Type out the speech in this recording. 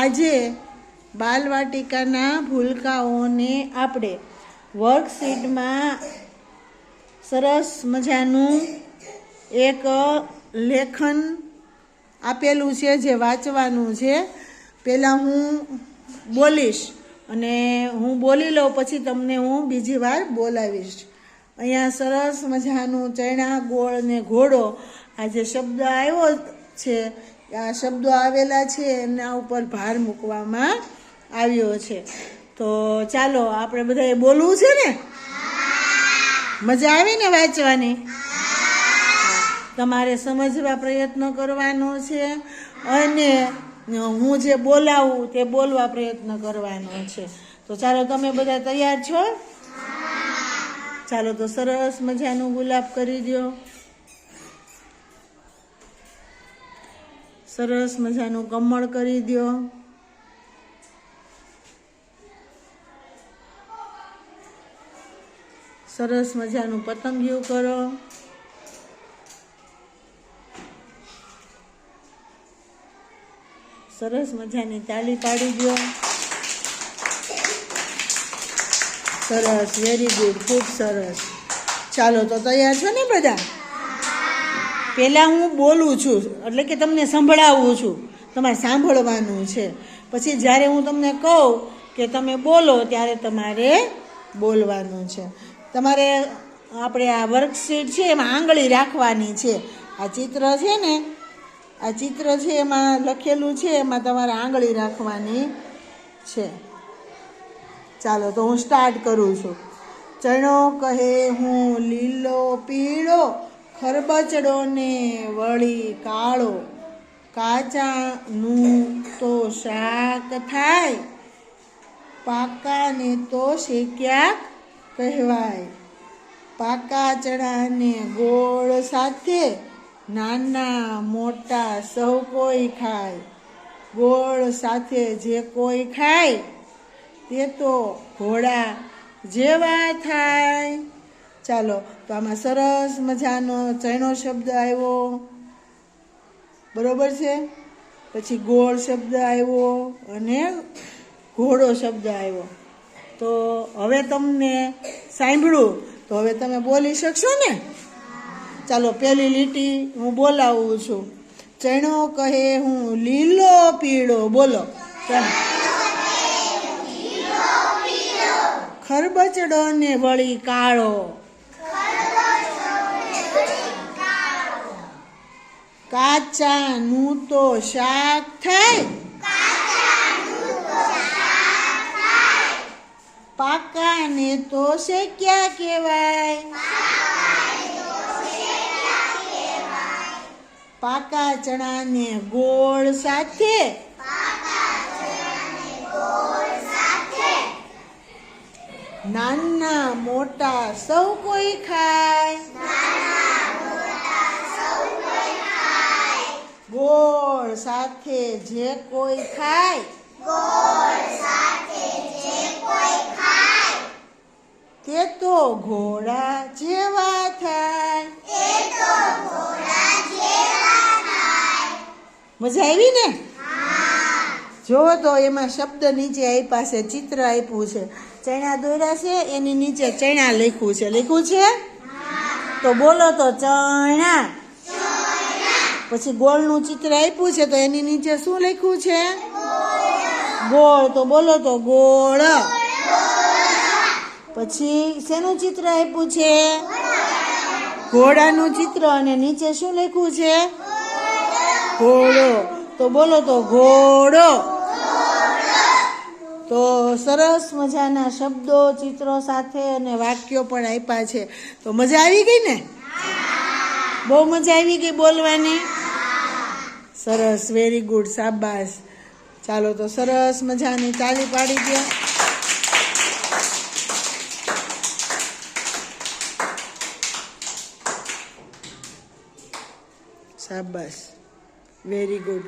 આજે બાલવાટિકાના ભૂલકાઓને આપણે વર્કશીટમાં સરસ મજાનું એક લેખન આપેલું છે જે વાંચવાનું છે. પહેલાં હું બોલીશ અને હું બોલી લઉં પછી તમને હું બીજી વાર બોલાવીશ. અહીંયા સરસ મજાનું ચણા ગોળ ને ઘોડો આ જે શબ્દ આવ્યો છે, આ શબ્દો આવેલા છે એના ઉપર ભાર મૂકવામાં આવ્યો છે. તો ચાલો આપણે બધાએ બોલવું છે ને? મજા આવી ને વાંચવાની? તમારે સમજવા પ્રયત્ન કરવાનો છે અને હું જે બોલાવું તે બોલવા પ્રયત્ન કરવાનો છે. તો ચાલો, તમે બધા તૈયાર છો? ચાલો તો સરસ મજાનું ગુલાબ કરી દો. સરસ મજાનું કમળ કરી દો. સરસ મજાનું પતંગિયું કરો. સરસ મજાની તાળી પાડી દો. સરસ, વેરી ગુડ, ખૂબ સરસ. ચાલો તો તૈયાર છો ને બધા? પહેલાં હું બોલું છું એટલે કે તમને સંભળાવું છું, તમારે સાંભળવાનું છે. પછી જ્યારે હું તમને કહું કે તમે બોલો ત્યારે તમારે બોલવાનું છે. તમારે આપણે આ વર્કશીટ છે એમાં આંગળી રાખવાની છે. આ ચિત્ર છે ને, આ ચિત્ર છે એમાં લખેલું છે, એમાં તમારે આંગળી રાખવાની છે. ચાલો તો હું સ્ટાર્ટ કરું છું. ચણો કહે હું લીલો પીળો, ખરબચડો ને વળી કાળો, કાચાનું તો શાક થાય, પાકાને તો શેક્યા કહેવાય. પાકા ચણાને ગોળ સાથે નાના મોટા સૌ કોઈ ખાય. ગોળ સાથે જે કોઈ ખાય તે તો ઘોડા જેવા થાય. ચાલો તો આમાં સરસ મજાનો ચણો શબ્દ આવ્યો, બરોબર છે. પછી ગોળ શબ્દ આવ્યો અને ઘોડો શબ્દ આવ્યો. તો હવે તમને સાંભળ્યું તો હવે તમે બોલી શકશો ને? ચાલો પહેલી લીટી હું બોલાવું છું. ચણો કહે હું લીલો પીળો, બોલો. ખરબચડો ને વળી કાળો, કાચાનું તો શાક થાય, પાકાને તો શેક્યા કહેવાય. પાકા ચણાને ગોળ સાથે નાના મોટા સૌ કોઈ ખાય. ગોળ સાથે જે કોઈ ખાય તે તો ઘોડા જેવા થાય. મજા આવી ને? જો તો એમાં શબ્દ નીચે આપ્યા છે, ચિત્ર આપ્યું છે, ચણા દોર્યા છે, એની નીચે ચણા લખ્યું છે. લખ્યું છે તો બોલો તો ચણા. પછી ગોળનું ચિત્ર આપ્યું છે તો એની નીચે શું લખ્યું છે? ગોળ. તો બોલો તો ગોળ. પછી શેનું ચિત્ર આપ્યું છે? ઘોડાનું ચિત્ર અને નીચે શું લખ્યું છે? ઘોડો. તો બોલો તો ઘોડો. તો સરસ મજાના શબ્દો, ચિત્રો સાથે અને વાક્યો પણ આપ્યા છે. તો મજા આવી ગઈ ને? બહુ મજા આવી ગઈ બોલવાની? સરસ, વેરી ગુડ, શાબાશ. ચાલો તો સરસ મજાની તાળી પાડી દો. શાબાશ, વેરી ગુડ.